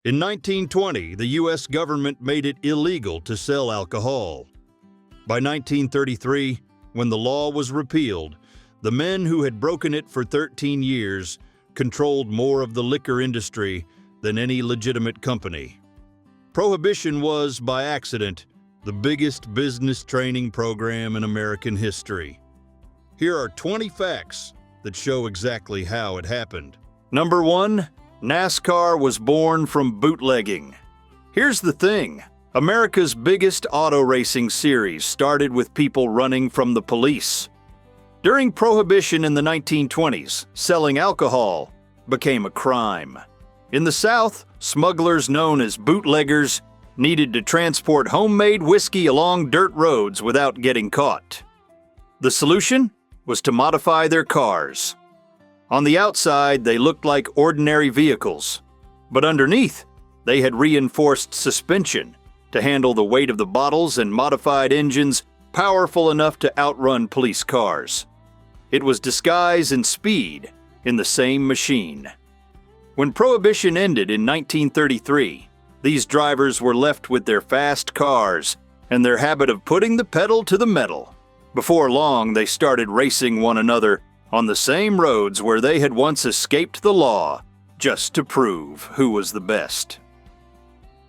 In 1920, the U.S. government made it illegal to sell alcohol. By 1933, when the law was repealed, the men who had broken it for 13 years controlled more of the liquor industry than any legitimate company. Prohibition was, by accident, the biggest business training program in American history. Here are 20 facts that show exactly how it happened. Number 1. NASCAR was born from bootlegging. Here's the thing. America's biggest auto racing series started with people running from the police. During Prohibition in the 1920s, selling alcohol became a crime. In the South, smugglers known as bootleggers needed to transport homemade whiskey along dirt roads without getting caught. The solution was to modify their cars. On the outside, they looked like ordinary vehicles, but underneath, they had reinforced suspension to handle the weight of the bottles and modified engines powerful enough to outrun police cars. It was disguise and speed in the same machine. When Prohibition ended in 1933, these drivers were left with their fast cars and their habit of putting the pedal to the metal. Before long, they started racing one another on the same roads where they had once escaped the law, just to prove who was the best.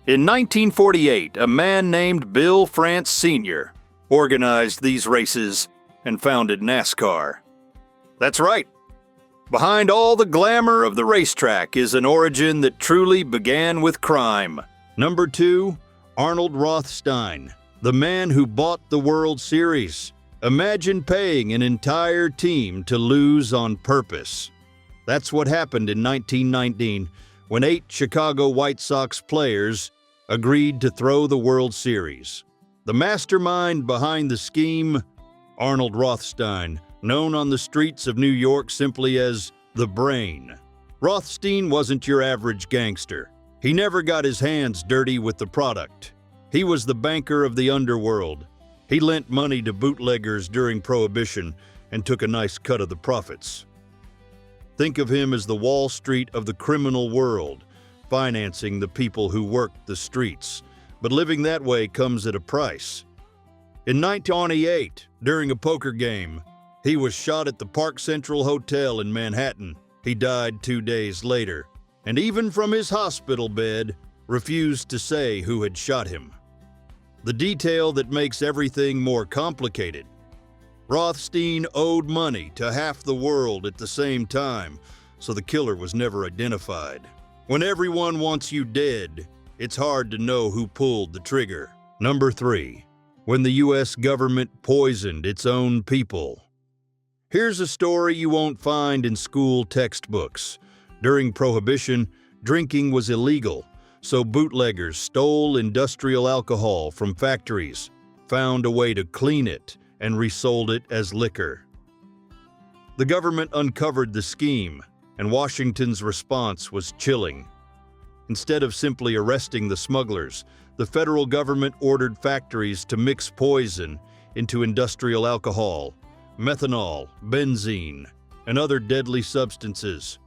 In 1948, a man named Bill France Sr. organized these races and founded NASCAR. That's right. Behind all the glamour of the racetrack is an origin that truly began with crime. Number 2. Arnold Rothstein, the man who bought the World Series. Imagine paying an entire team to lose on purpose. That's what happened in 1919 when 8 Chicago White Sox players agreed to throw the World Series. The mastermind behind the scheme, Arnold Rothstein, known on the streets of New York simply as the Brain. Rothstein wasn't your average gangster. He never got his hands dirty with the product. He was the banker of the underworld. He lent money to bootleggers during Prohibition and took a nice cut of the profits. Think of him as the Wall Street of the criminal world, financing the people who worked the streets. But living that way comes at a price. In 1928, during a poker game, he was shot at the Park Central Hotel in Manhattan. He died 2 days later, and even from his hospital bed, refused to say who had shot him. The detail that makes everything more complicated. Rothstein owed money to half the world at the same time, so the killer was never identified. When everyone wants you dead, it's hard to know who pulled the trigger. Number 3. When the U.S. government poisoned its own people. Here's a story you won't find in school textbooks. During Prohibition, drinking was illegal, so bootleggers stole industrial alcohol from factories, found a way to clean it, and resold it as liquor. The government uncovered the scheme, and Washington's response was chilling. Instead of simply arresting the smugglers, the federal government ordered factories to mix poison into industrial alcohol, methanol, benzene, and other deadly substances.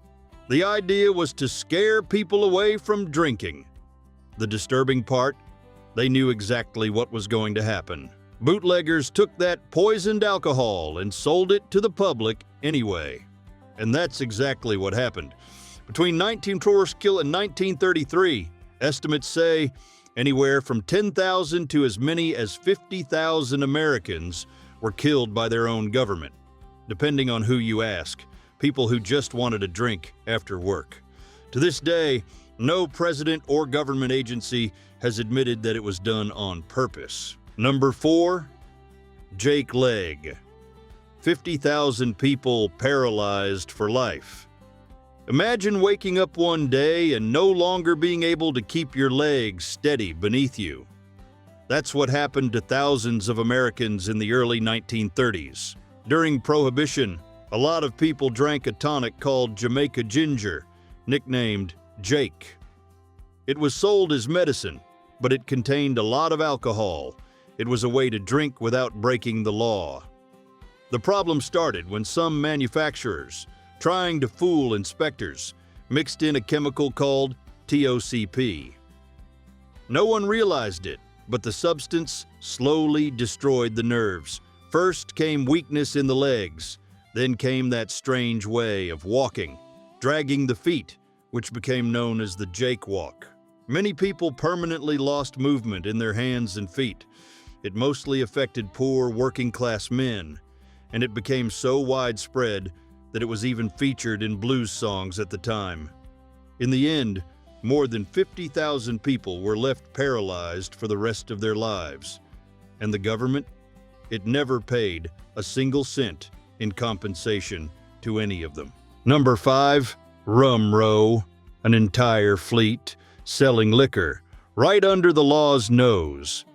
The idea was to scare people away from drinking. The disturbing part, they knew exactly what was going to happen. Bootleggers took that poisoned alcohol and sold it to the public anyway. And that's exactly what happened. Between 1912 and 1933, estimates say anywhere from 10,000 to as many as 50,000 Americans were killed by their own government, depending on who you ask, people who just wanted a drink after work. To this day, no president or government agency has admitted that it was done on purpose. Number 4. Jake Leg. 50,000 people paralyzed for life. Imagine waking up one day and no longer being able to keep your legs steady beneath you. That's what happened to thousands of Americans in the early 1930s. During Prohibition, a lot of people drank a tonic called Jamaica Ginger, nicknamed Jake. It was sold as medicine, but it contained a lot of alcohol. It was a way to drink without breaking the law. The problem started when some manufacturers, trying to fool inspectors, mixed in a chemical called TOCP. No one realized it, but the substance slowly destroyed the nerves. First came weakness in the legs, then came that strange way of walking, dragging the feet, which became known as the Jake Walk. Many people permanently lost movement in their hands and feet. It mostly affected poor working-class men, and it became so widespread that it was even featured in blues songs at the time. In the end, more than 50,000 people were left paralyzed for the rest of their lives. And the government? It never paid a single cent in compensation to any of them. Number 5, Rum Row, an entire fleet selling liquor right under the law's nose.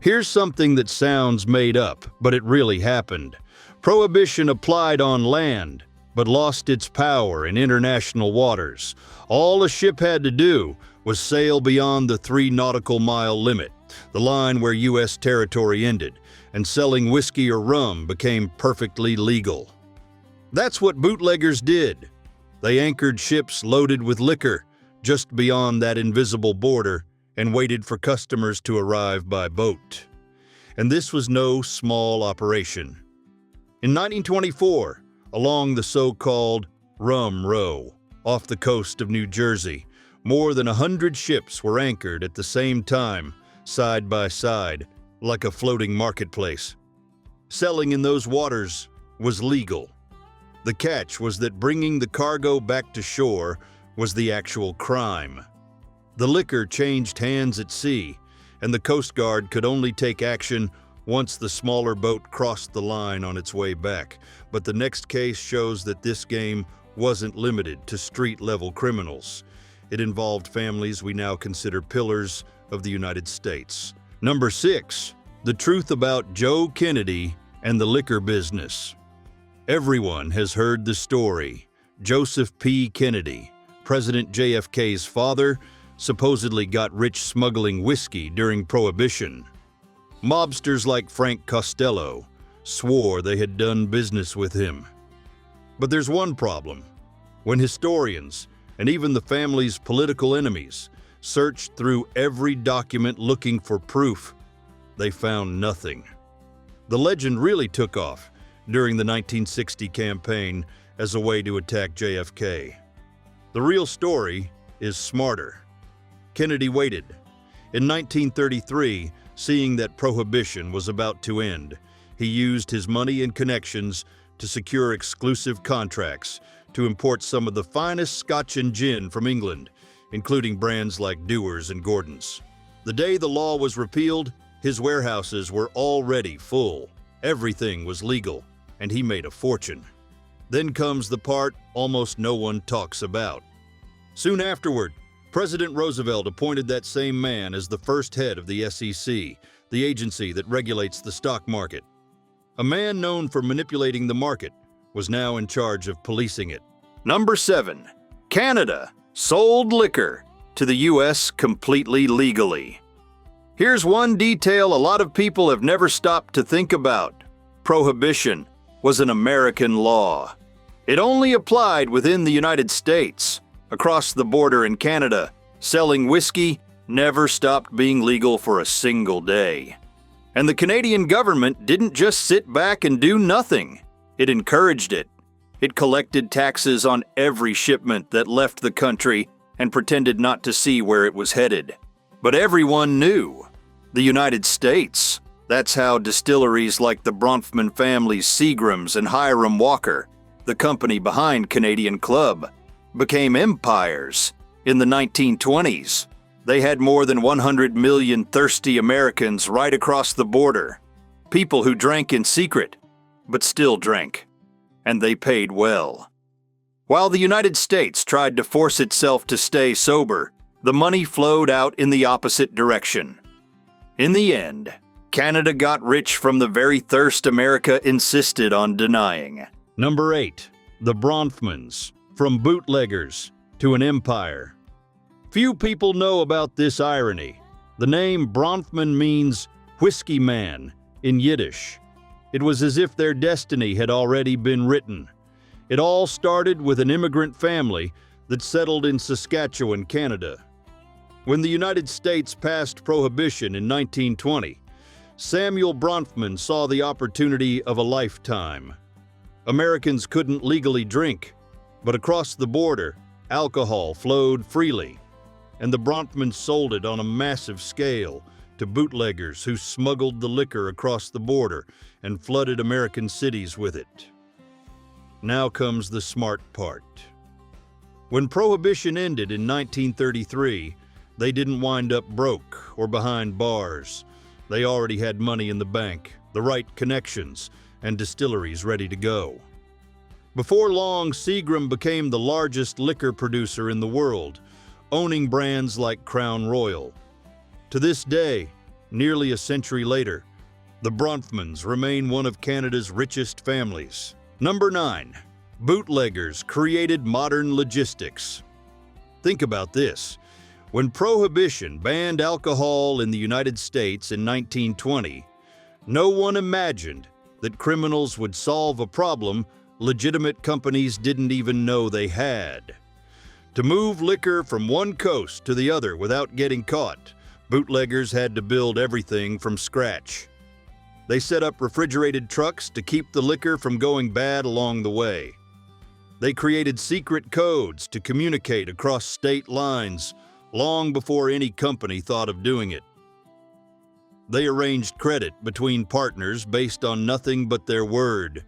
Here's something that sounds made up, but it really happened. Prohibition applied on land, but lost its power in international waters. All a ship had to do was sail beyond the 3 nautical mile limit, the line where U.S. territory ended, and selling whiskey or rum became perfectly legal. That's what bootleggers did. They anchored ships loaded with liquor just beyond that invisible border and waited for customers to arrive by boat. And this was no small operation. In 1924, along the so-called Rum Row, off the coast of New Jersey, more than 100 ships were anchored at the same time, side by side, like a floating marketplace. Selling in those waters was legal. The catch was that bringing the cargo back to shore was the actual crime. The liquor changed hands at sea, and the Coast Guard could only take action once the smaller boat crossed the line on its way back. But the next case shows that this game wasn't limited to street-level criminals. It involved families we now consider pillars of the United States. Number 6, the truth about Joe Kennedy and the liquor business. Everyone has heard the story. Joseph P. Kennedy, President JFK's father, supposedly got rich smuggling whiskey during Prohibition. Mobsters like Frank Costello swore they had done business with him. But there's one problem. When historians, and even the family's political enemies, searched through every document looking for proof, they found nothing. The legend really took off during the 1960 campaign as a way to attack JFK. The real story is smarter. Kennedy waited. In 1933, seeing that Prohibition was about to end, he used his money and connections to secure exclusive contracts to import some of the finest Scotch and gin from England, including brands like Dewar's and Gordon's. The day the law was repealed, his warehouses were already full. Everything was legal, and he made a fortune. Then comes the part almost no one talks about. Soon afterward, President Roosevelt appointed that same man as the first head of the SEC, the agency that regulates the stock market. A man known for manipulating the market was now in charge of policing it. Number 7, Canada sold liquor to the U.S. completely legally. Here's one detail a lot of people have never stopped to think about. Prohibition was an American law. It only applied within the United States. Across the border in Canada, selling whiskey never stopped being legal for a single day. And the Canadian government didn't just sit back and do nothing. It encouraged it. It collected taxes on every shipment that left the country and pretended not to see where it was headed. But everyone knew. The United States. That's how distilleries like the Bronfman family's Seagram's and Hiram Walker, the company behind Canadian Club, became empires. In the 1920s, they had more than 100 million thirsty Americans right across the border. People who drank in secret, but still drank. And they paid well. While the United States tried to force itself to stay sober, the money flowed out in the opposite direction. In the end, Canada got rich from the very thirst America insisted on denying. Number 8, the Bronfmans. From bootleggers to an empire. Few people know about this irony. The name Bronfman means whiskey man in Yiddish. It was as if their destiny had already been written. It all started with an immigrant family that settled in Saskatchewan, Canada. When the United States passed Prohibition in 1920, Samuel Bronfman saw the opportunity of a lifetime. Americans couldn't legally drink, but across the border, alcohol flowed freely, and the Bronfmans sold it on a massive scale to bootleggers who smuggled the liquor across the border and flooded American cities with it. Now comes the smart part. When Prohibition ended in 1933, they didn't wind up broke or behind bars. They already had money in the bank, the right connections, and distilleries ready to go. Before long, Seagram became the largest liquor producer in the world, owning brands like Crown Royal. To this day, nearly a century later, the Bronfmans remain one of Canada's richest families. Number 9. Bootleggers created modern logistics. Think about this. When Prohibition banned alcohol in the United States in 1920, no one imagined that criminals would solve a problem legitimate companies didn't even know they had. To move liquor from one coast to the other without getting caught, bootleggers had to build everything from scratch. They set up refrigerated trucks to keep the liquor from going bad along the way. They created secret codes to communicate across state lines long before any company thought of doing it. They arranged credit between partners based on nothing but their word,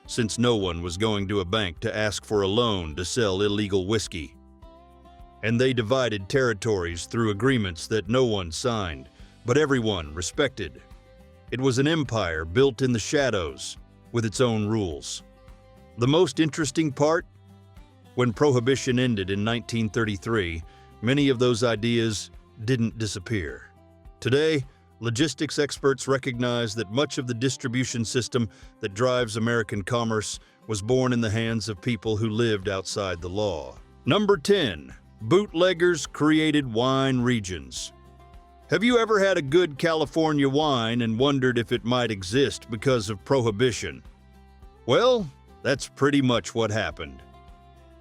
since no one was going to a bank to ask for a loan to sell illegal whiskey. And they divided territories through agreements that no one signed, but everyone respected. It was an empire built in the shadows, with its own rules. The most interesting part? When Prohibition ended in 1933, many of those ideas didn't disappear. Today, logistics experts recognize that much of the distribution system that drives American commerce was born in the hands of people who lived outside the law. Number 10. Bootleggers created wine regions. Have you ever had a good California wine and wondered if it might exist because of Prohibition? Well, that's pretty much what happened.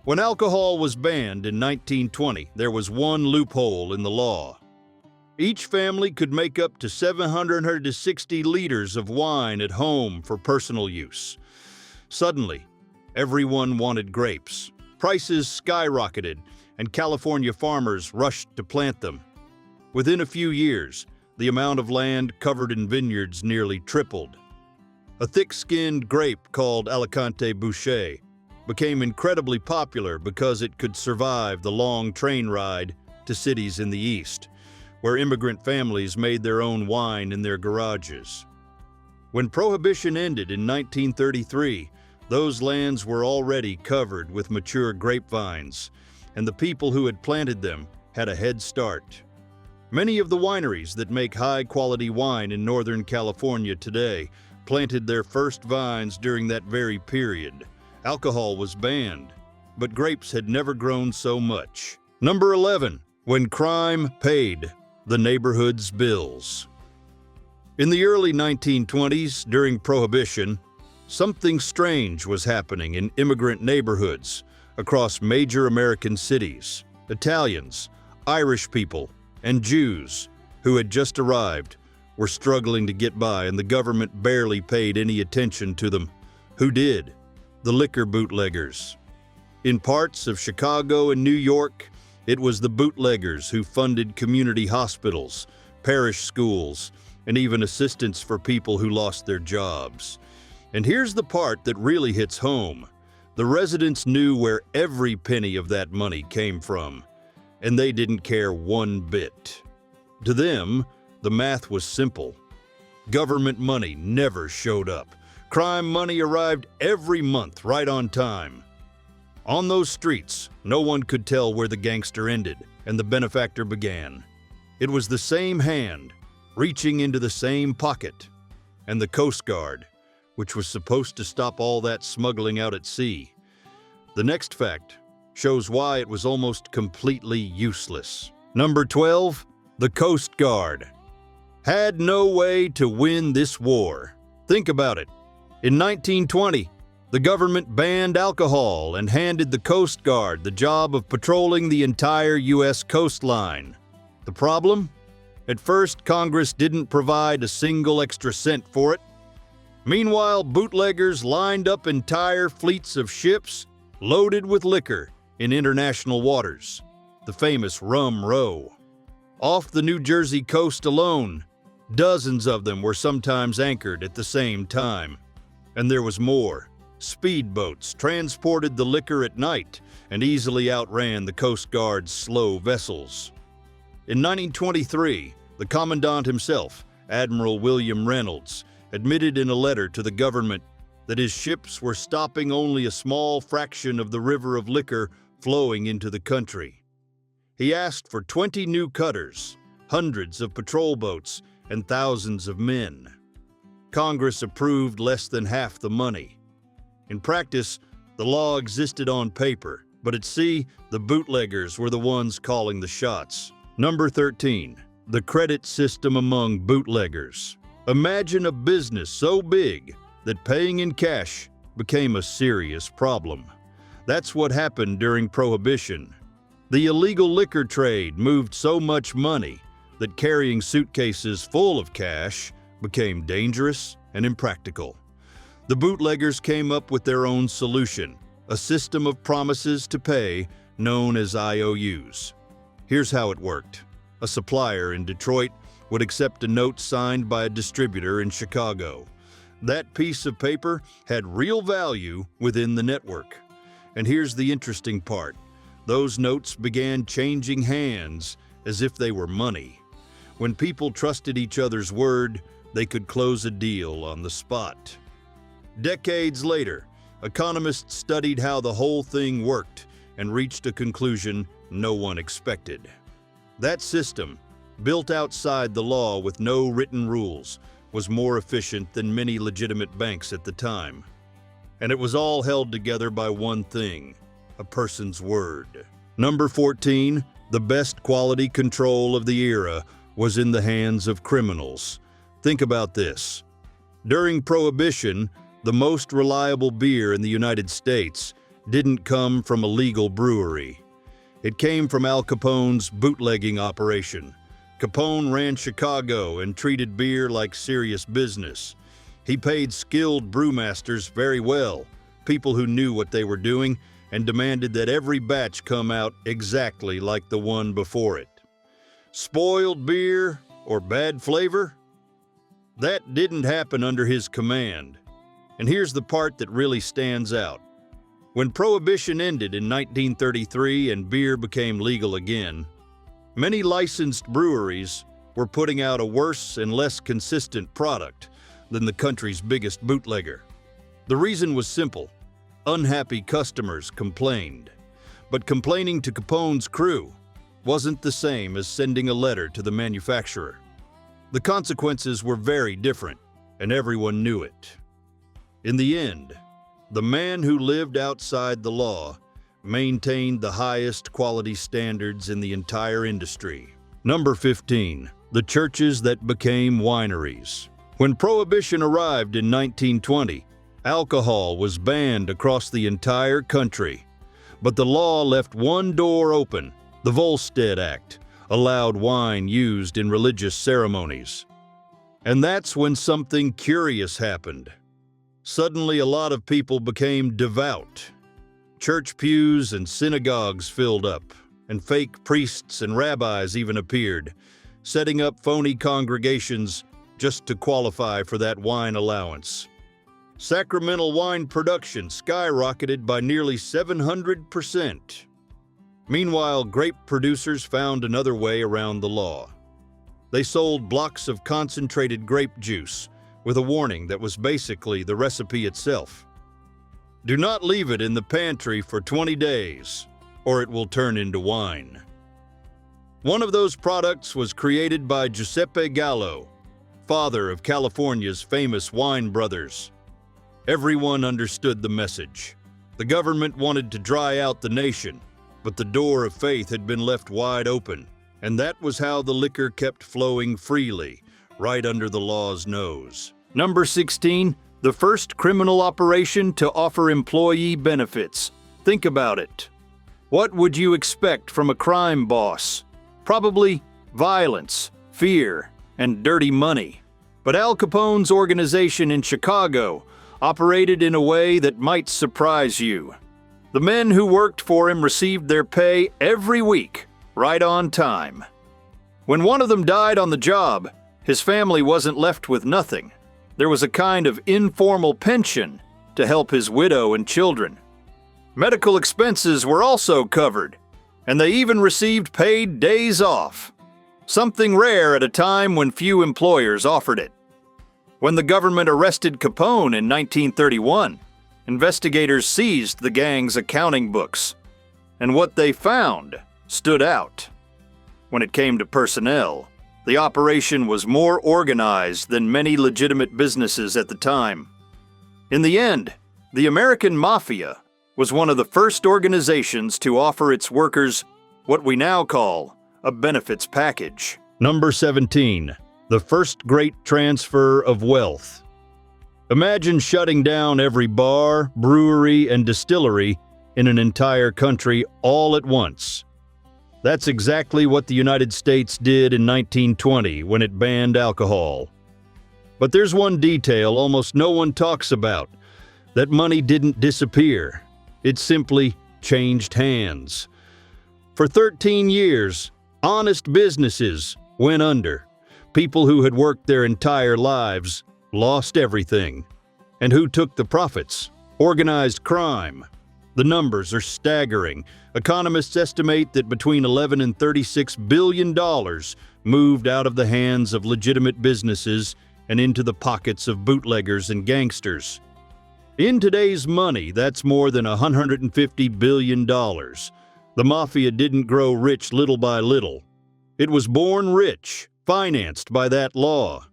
When alcohol was banned in 1920, there was one loophole in the law. Each family could make up to 760 liters of wine at home for personal use. Suddenly, everyone wanted grapes. Prices skyrocketed, and California farmers rushed to plant them. Within a few years, the amount of land covered in vineyards nearly tripled. A thick-skinned grape called Alicante Bouschet became incredibly popular because it could survive the long train ride to cities in the East, where immigrant families made their own wine in their garages. When Prohibition ended in 1933, those lands were already covered with mature grapevines, and the people who had planted them had a head start. Many of the wineries that make high-quality wine in Northern California today planted their first vines during that very period. Alcohol was banned, but grapes had never grown so much. Number 11. When crime paid the neighborhood's bills. In the early 1920s, during Prohibition, something strange was happening in immigrant neighborhoods across major American cities. Italians, Irish people, and Jews who had just arrived were struggling to get by, and the government barely paid any attention to them. Who did? The liquor bootleggers. In parts of Chicago and New York, it was the bootleggers who funded community hospitals, parish schools, and even assistance for people who lost their jobs. And here's the part that really hits home. The residents knew where every penny of that money came from, and they didn't care one bit. To them, the math was simple. Government money never showed up. Crime money arrived every month right on time. On those streets, no one could tell where the gangster ended and the benefactor began. It was the same hand, reaching into the same pocket, and the Coast Guard, which was supposed to stop all that smuggling out at sea. The next fact shows why it was almost completely useless. Number 12, the Coast Guard had no way to win this war. Think about it. In 1920, The government banned alcohol and handed the Coast Guard the job of patrolling the entire U.S. coastline. The problem? At first, Congress didn't provide a single extra cent for it. Meanwhile, bootleggers lined up entire fleets of ships loaded with liquor in international waters, the famous Rum Row. Off the New Jersey coast alone, dozens of them were sometimes anchored at the same time. And there was more. Speedboats transported the liquor at night and easily outran the Coast Guard's slow vessels. In 1923, the Commandant himself, Admiral William Reynolds, admitted in a letter to the government that his ships were stopping only a small fraction of the river of liquor flowing into the country. He asked for 20 new cutters, hundreds of patrol boats, and thousands of men. Congress approved less than half the money. In practice, the law existed on paper, but at sea, the bootleggers were the ones calling the shots. Number 13. The credit system among bootleggers. Imagine a business so big that paying in cash became a serious problem. That's what happened during Prohibition. The illegal liquor trade moved so much money that carrying suitcases full of cash became dangerous and impractical. The bootleggers came up with their own solution, a system of promises to pay known as IOUs. Here's how it worked. A supplier in Detroit would accept a note signed by a distributor in Chicago. That piece of paper had real value within the network. And here's the interesting part. Those notes began changing hands as if they were money. When people trusted each other's word, they could close a deal on the spot. Decades later, economists studied how the whole thing worked and reached a conclusion no one expected. That system, built outside the law with no written rules, was more efficient than many legitimate banks at the time. And it was all held together by one thing: a person's word. Number 14, the best quality control of the era was in the hands of criminals. Think about this. During Prohibition, the most reliable beer in the United States didn't come from a legal brewery. It came from Al Capone's bootlegging operation. Capone ran Chicago and treated beer like serious business. He paid skilled brewmasters very well, people who knew what they were doing, and demanded that every batch come out exactly like the one before it. Spoiled beer or bad flavor? That didn't happen under his command. And here's the part that really stands out. When Prohibition ended in 1933 and beer became legal again, many licensed breweries were putting out a worse and less consistent product than the country's biggest bootlegger. The reason was simple. Unhappy customers complained. But complaining to Capone's crew wasn't the same as sending a letter to the manufacturer. The consequences were very different, and everyone knew it. In the end, the man who lived outside the law maintained the highest quality standards in the entire industry. Number 15. The churches that became wineries. When Prohibition arrived in 1920, alcohol was banned across the entire country. But the law left one door open. The Volstead Act allowed wine used in religious ceremonies. And that's when something curious happened. Suddenly, a lot of people became devout. Church pews and synagogues filled up, and fake priests and rabbis even appeared, setting up phony congregations just to qualify for that wine allowance. Sacramental wine production skyrocketed by nearly 700%. Meanwhile, grape producers found another way around the law. They sold blocks of concentrated grape juice with a warning that was basically the recipe itself. Do not leave it in the pantry for 20 days, or it will turn into wine. One of those products was created by Giuseppe Gallo, father of California's famous wine brothers. Everyone understood the message. The government wanted to dry out the nation, but the door of faith had been left wide open, and that was how the liquor kept flowing freely, right under the law's nose. Number 16, The first criminal operation to offer employee benefits. Think about it. What would you expect from a crime boss? Probably violence, fear, and dirty money. But Al Capone's organization in Chicago operated in a way that might surprise you. The men who worked for him received their pay every week, right on time. When one of them died on the job, his family wasn't left with nothing. There was a kind of informal pension to help his widow and children. Medical expenses were also covered, and they even received paid days off. Something rare at a time when few employers offered it. When the government arrested Capone in 1931, investigators seized the gang's accounting books, and what they found stood out. When it came to personnel, the operation was more organized than many legitimate businesses at the time. In the end, the American Mafia was one of the first organizations to offer its workers what we now call a benefits package. Number 17. The first great transfer of wealth. Imagine shutting down every bar, brewery, and distillery in an entire country all at once. That's exactly what the United States did in 1920 when it banned alcohol. But there's one detail almost no one talks about. That money didn't disappear. It simply changed hands. For 13 years, honest businesses went under. People who had worked their entire lives lost everything. And who took the profits? Organized crime. The numbers are staggering. Economists estimate that between $11 and $36 billion moved out of the hands of legitimate businesses and into the pockets of bootleggers and gangsters. In today's money, that's more than $150 billion. The Mafia didn't grow rich little by little. It was born rich, financed by that law.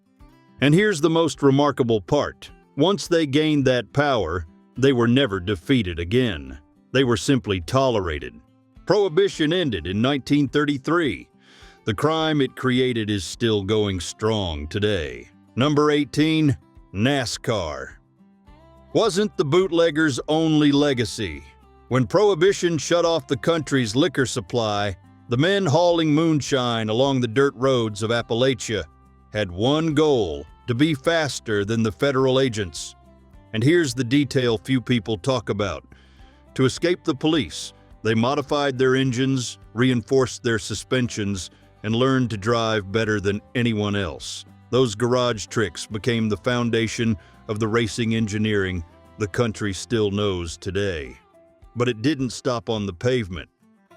And here's the most remarkable part. Once they gained that power, they were never defeated again. They were simply tolerated. Prohibition ended in 1933. The crime it created is still going strong today. Number 18, NASCAR. Wasn't the bootleggers' only legacy. When Prohibition shut off the country's liquor supply, the men hauling moonshine along the dirt roads of Appalachia had one goal: to be faster than the federal agents. And here's the detail few people talk about. To escape the police, they modified their engines, reinforced their suspensions, and learned to drive better than anyone else. Those garage tricks became the foundation of the racing engineering the country still knows today. But it didn't stop on the pavement.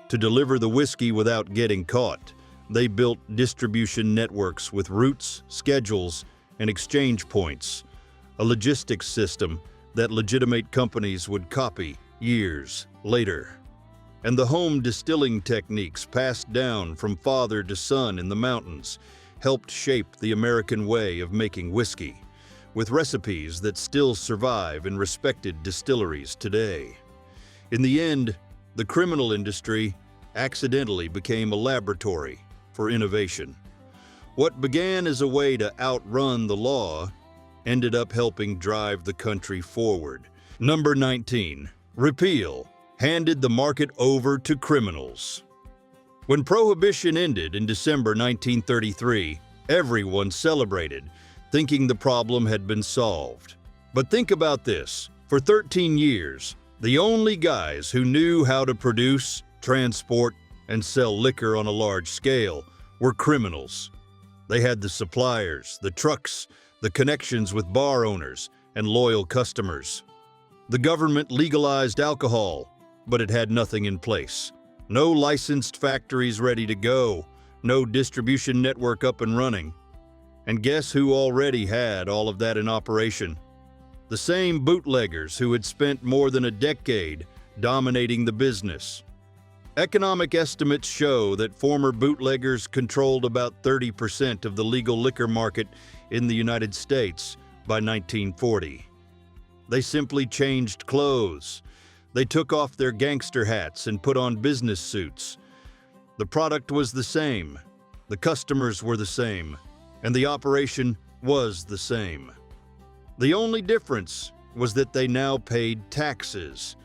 To deliver the whiskey without getting caught, they built distribution networks with routes, schedules, and exchange points, a logistics system that legitimate companies would copy years later. And the home distilling techniques passed down from father to son in the mountains helped shape the American way of making whiskey, with recipes that still survive in respected distilleries today. In the end, the criminal industry accidentally became a laboratory for innovation. What began as a way to outrun the law ended up helping drive the country forward. Number 19. Repeal handed the market over to criminals. When Prohibition ended in December 1933, everyone celebrated, thinking the problem had been solved. But think about this. For 13 years, the only guys who knew how to produce, transport, and sell liquor on a large scale were criminals. They had the suppliers, the trucks, the connections with bar owners, and loyal customers. The government legalized alcohol, but it had nothing in place. No licensed factories ready to go, no distribution network up and running. And guess who already had all of that in operation? The same bootleggers who had spent more than a decade dominating the business. Economic estimates show that former bootleggers controlled about 30% of the legal liquor market in the United States by 1940. They simply changed clothes. They took off their gangster hats and put on business suits. The product was the same, the customers were the same, and the operation was the same. The only difference was that they now paid taxes.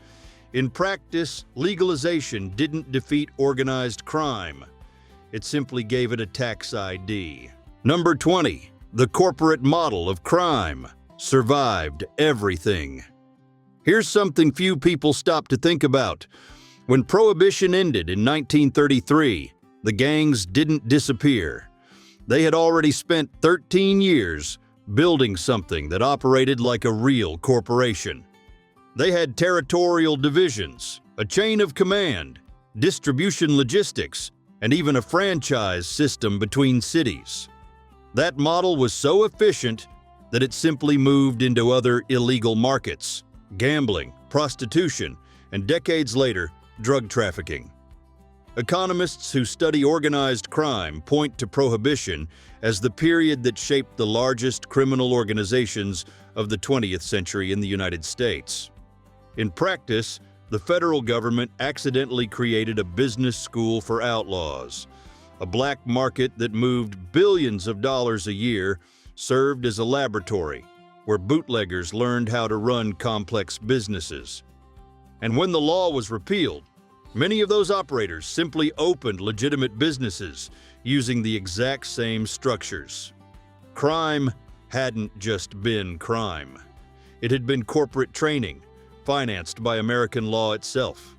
In practice, legalization didn't defeat organized crime. It simply gave it a tax ID. Number 20. The corporate model of crime survived everything. Here's something few people stop to think about. When Prohibition ended in 1933, the gangs didn't disappear. They had already spent 13 years building something that operated like a real corporation. They had territorial divisions, a chain of command, distribution logistics, and even a franchise system between cities. That model was so efficient that it simply moved into other illegal markets: gambling, prostitution, and decades later, drug trafficking. Economists who study organized crime point to Prohibition as the period that shaped the largest criminal organizations of the 20th century in the United States. In practice, the federal government accidentally created a business school for outlaws. A black market that moved billions of dollars a year served as a laboratory where bootleggers learned how to run complex businesses. And when the law was repealed, many of those operators simply opened legitimate businesses using the exact same structures. Crime hadn't just been crime. It had been corporate training, financed by American law itself.